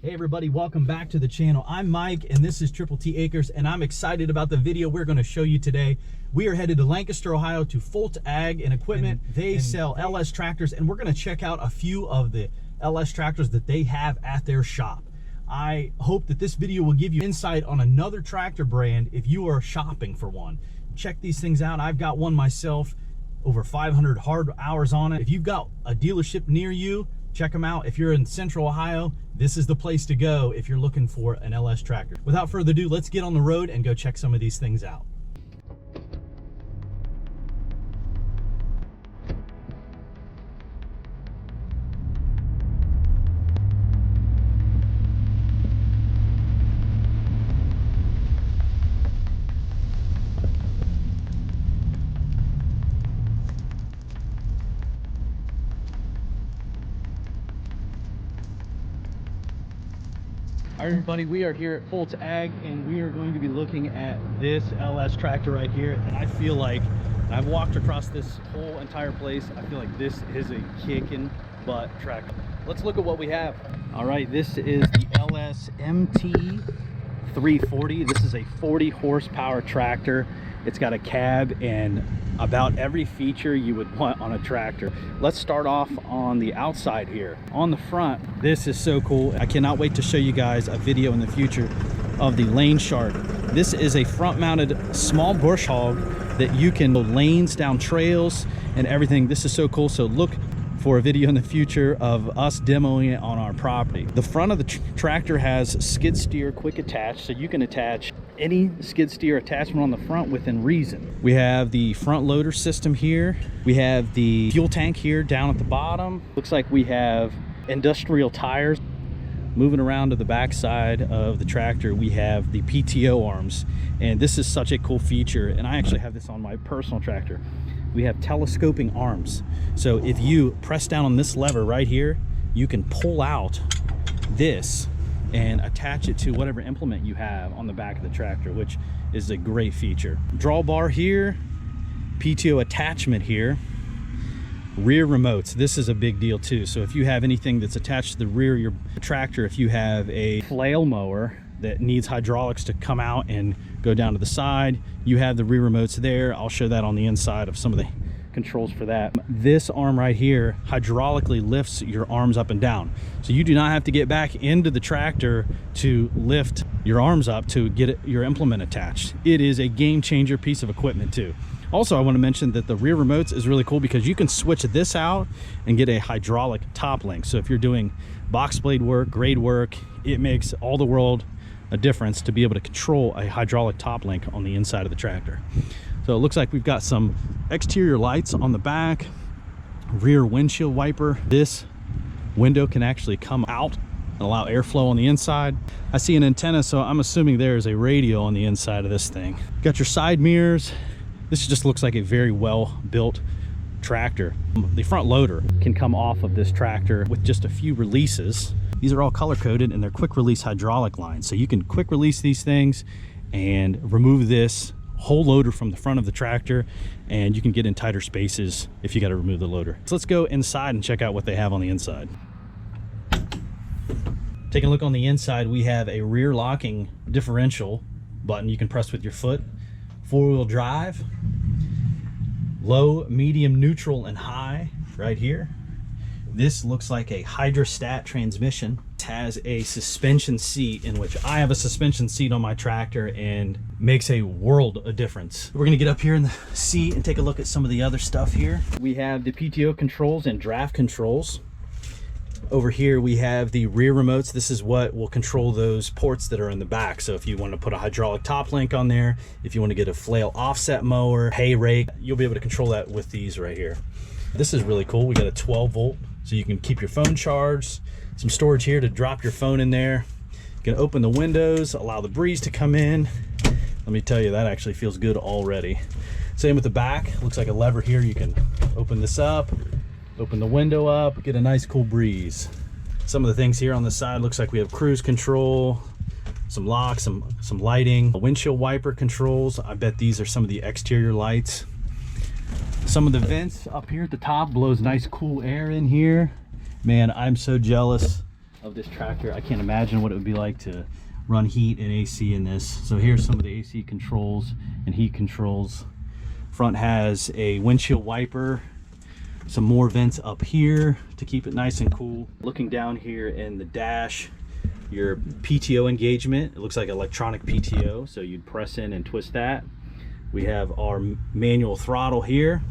Hey everybody, welcome back to the channel. I'm Mike and this is Triple T Acres, and I'm excited about the video we're going to show you today. We are headed to Lancaster, Ohio to Foltz Ag and Equipment. They sell LS tractors, and we're going to check out a few of the LS tractors that they have at their shop. I hope that this video will give you insight on another tractor brand if you are shopping for one. Check these things out. I've got one myself, over 500 hard hours on it. If you've got a dealership near you, check them out. If you're in Central Ohio, this is the place to go if you're looking for an LS tractor. Without further ado, let's get on the road and go check some of these things out. All right, everybody, we are here at Foltz Ag, and we are going to be looking at this LS tractor right here. And I feel like, I've walked across this whole entire place, I feel like this is a kicking butt tractor. Let's look at what we have. All right, this is the LS Mt340. This is a 40 horsepower tractor. It's got a cab and about every feature you would want on a tractor. Let's start off on the outside here. On the front, this is so cool. I cannot wait to show you guys a video in the future of the lane shark. This is a front mounted small bush hog that you can build lanes down trails and everything. This is so cool. So look for a video in the future of us demoing it on our property. The front of the tractor has skid steer quick attach, so you can attach any skid steer attachment on the front within reason. We have the front loader system here. We have the fuel tank here down at the bottom. Looks like we have industrial tires. Moving around to the back side of the tractor, we have the PTO arms, and this is such a cool feature, and I actually have this on my personal tractor. We have telescoping arms, so if you press down on this lever right here, you can pull out this and attach it to whatever implement you have on the back of the tractor, which is a great feature. Drawbar here, PTO attachment here, rear remotes. This is a big deal too. So if you have anything that's attached to the rear of your tractor, if you have a flail mower that needs hydraulics to come out and go down to the side, you have the rear remotes there. I'll show that on the inside of some of the controls for that. This arm right here hydraulically lifts your arms up and down, so you do not have to get back into the tractor to lift your arms up to get your implement attached. It is a game changer piece of equipment too. Also, I want to mention that the rear remotes is really cool because you can switch this out and get a hydraulic top link. So if you're doing box blade work, grade work, it makes all the world a difference to be able to control a hydraulic top link on the inside of the tractor. So it looks like we've got some exterior lights on the back, rear windshield wiper. This window can actually come out and allow airflow on the inside. I see an antenna, so I'm assuming there is a radio on the inside of this thing. Got your side mirrors. This just looks like a very well built tractor. The front loader can come off of this tractor with just a few releases. These are all color coded and they're quick release hydraulic lines. So you can quick release these things and remove this whole loader from the front of the tractor, and you can get in tighter spaces if you got to remove the loader. So let's go inside and check out what they have on the inside. Taking a look on the inside, we have a rear locking differential button you can press with your foot. 4-wheel drive, low, medium, neutral, and high right here. This looks like a hydrostat transmission. It has a suspension seat, in which I have a suspension seat on my tractor, and makes a world of difference. We're gonna get up here in the seat and take a look at some of the other stuff here. We have the PTO controls and draft controls. Over here we have the rear remotes. This is what will control those ports that are in the back. So if you want to put a hydraulic top link on there, if you want to get a flail offset mower, hay rake, you'll be able to control that with these right here. This is really cool. We got a 12 volt, so you can keep your phone charged. Some storage here to drop your phone in there. You can open the windows, allow the breeze to come in. Let me tell you, that actually feels good already. Same with the back. Looks like a lever here. You can open this up, open the window up, get a nice cool breeze. Some of the things here on the side, looks like we have cruise control, some locks, some lighting, windshield wiper controls. I bet these are some of the exterior lights. Some of the vents up here at the top blows nice cool air in here. Man, I'm so jealous of this tractor. I can't imagine what it would be like to run heat and AC in this. So here's some of the AC controls and heat controls. Front has a windshield wiper, some more vents up here to keep it nice and cool. Looking down here in the dash, your PTO engagement, it looks like electronic PTO, so you'd press in and twist that. We have our manual throttle here,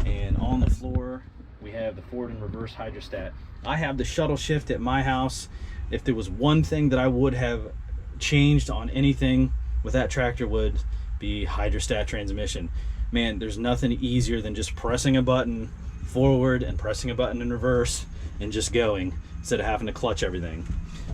and on the floor we have the forward and reverse hydrostat. I have the shuttle shift at my house. If there was one thing that I would have changed on anything with that tractor, would be hydrostat transmission. Man, there's nothing easier than just pressing a button forward and pressing a button in reverse and just going, instead of having to clutch everything.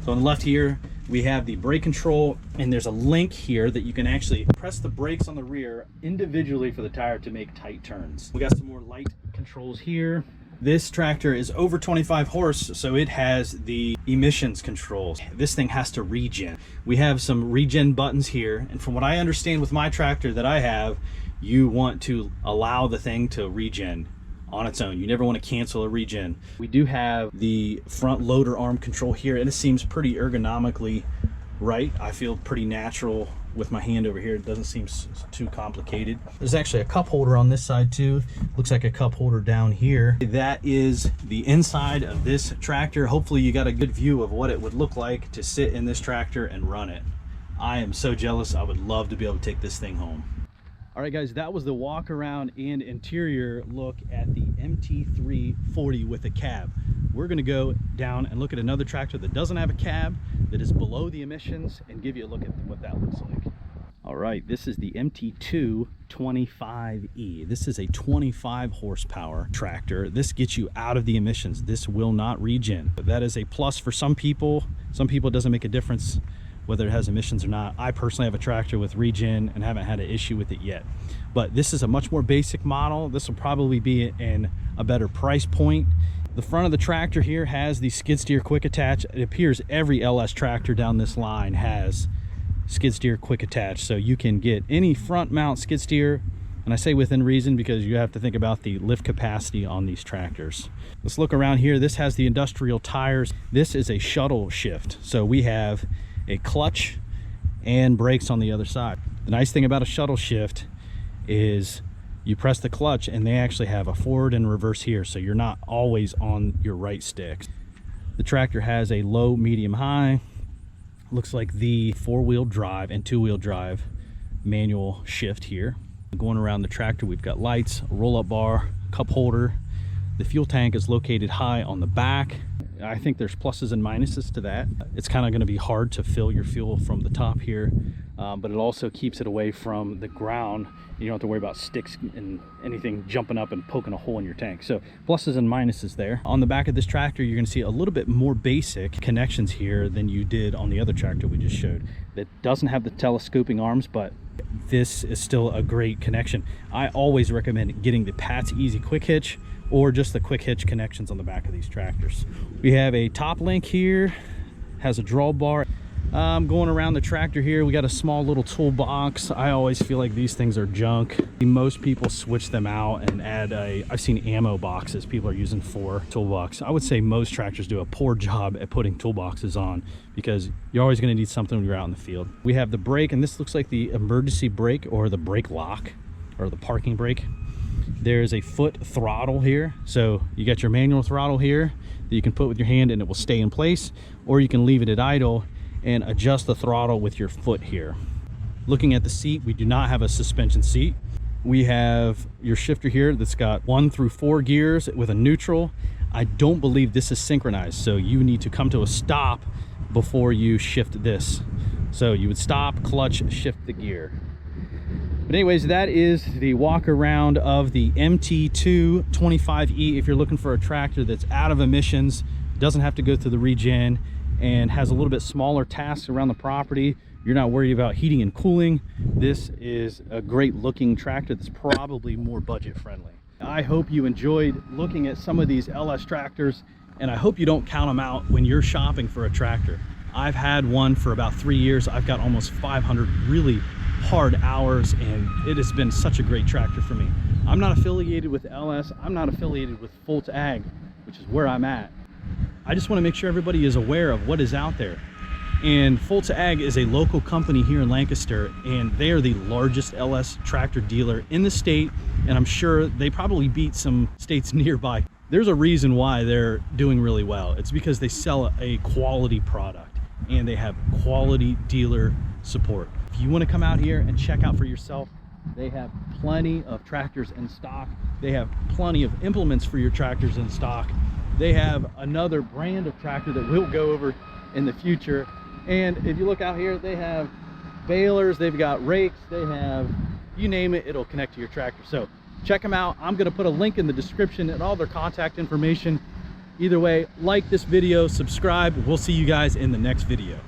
So on the left here we have the brake control, and there's a link here that you can actually press the brakes on the rear individually for the tire to make tight turns. We got some more light controls here. This tractor is over 25 horse, so it has the emissions controls. This thing has to regen. We have some regen buttons here, and from what I understand with my tractor that I have, you want to allow the thing to regen on its own. You never want to cancel a regen. We do have the front loader arm control here, and it seems pretty ergonomically right. I feel pretty natural with my hand over here. It doesn't seem too complicated. There's actually a cup holder on this side too. Looks like a cup holder down here. That is the inside of this tractor. Hopefully you got a good view of what it would look like to sit in this tractor and run it. I am so jealous. I would love to be able to take this thing home. All right guys, that was the walk around and interior look at the MT340 with a cab. We're gonna go down and look at another tractor that doesn't have a cab, that is below the emissions, and give you a look at what that looks like. All right, this is the MT225E. This is a 25 horsepower tractor. This gets you out of the emissions. This will not regen. That is a plus for some people. Some people it doesn't make a difference whether it has emissions or not. I personally have a tractor with regen and haven't had an issue with it yet. But this is a much more basic model. This will probably be in a better price point. The front of the tractor here has the skid steer quick attach. It appears every LS tractor down this line has skid steer quick attach, so you can get any front mount skid steer, and I say within reason because you have to think about the lift capacity on these tractors. Let's look around here. This has the industrial tires. This is a shuttle shift, so we have a clutch and brakes on the other side. The nice thing about a shuttle shift is you press the clutch and they actually have a forward and reverse here, so you're not always on your right stick. The tractor has a low, medium, high. Looks like the 4-wheel drive and 2-wheel drive manual shift here. Going around the tractor, we've got lights, a roll-up bar, cup holder. The fuel tank is located high on the back. I think there's pluses and minuses to that. It's kind of going to be hard to fill your fuel from the top here, but it also keeps it away from the ground. You don't have to worry about sticks and anything jumping up and poking a hole in your tank. So pluses and minuses there. On the back of this tractor, you're going to see a little bit more basic connections here than you did on the other tractor we just showed. That doesn't have the telescoping arms, but this is still a great connection. I always recommend getting the Pat's Easy Quick Hitch or just the quick hitch connections on the back of these tractors. We have a top link here, has a drawbar. Going around the tractor here, we got a small little toolbox. I always feel like these things are junk. Most people switch them out and add I've seen ammo boxes people are using for toolbox. I would say most tractors do a poor job at putting toolboxes on because you're always gonna need something when you're out in the field. We have the brake, and this looks like the emergency brake or the brake lock or the parking brake. There's a foot throttle here, so you got your manual throttle here that you can put with your hand and it will stay in place, or you can leave it at idle and adjust the throttle with your foot here. Looking at the seat, we do not have a suspension seat. We have your shifter here that's got 1 through 4 gears with a neutral. I don't believe this is synchronized, so you need to come to a stop before you shift this. So you would stop, clutch, shift the gear. But anyways, that is the walk around of the MT225E. If you're looking for a tractor that's out of emissions, doesn't have to go through the regen, and has a little bit smaller tasks around the property, you're not worried about heating and cooling, this is a great looking tractor that's probably more budget friendly. I hope you enjoyed looking at some of these LS tractors, and I hope you don't count them out when you're shopping for a tractor. I've had one for about 3 years. I've got almost 500 really hard hours, and it has been such a great tractor for me. I'm not affiliated with LS. I'm not affiliated with Foltz Ag, which is where I'm at. I just want to make sure everybody is aware of what is out there. And Foltz Ag is a local company here in Lancaster, and they are the largest LS tractor dealer in the state, and I'm sure they probably beat some states nearby. There's a reason why they're doing really well. It's because they sell a quality product and they have quality dealer support. If you want to come out here and check out for yourself, they have plenty of tractors in stock. They have plenty of implements for your tractors in stock. They have another brand of tractor that we'll go over in the future. And if you look out here, they have balers, they've got rakes, they have, you name it, it'll connect to your tractor. So check them out. I'm going to put a link in the description and all their contact information. Either way, like this video, subscribe. We'll see you guys in the next video.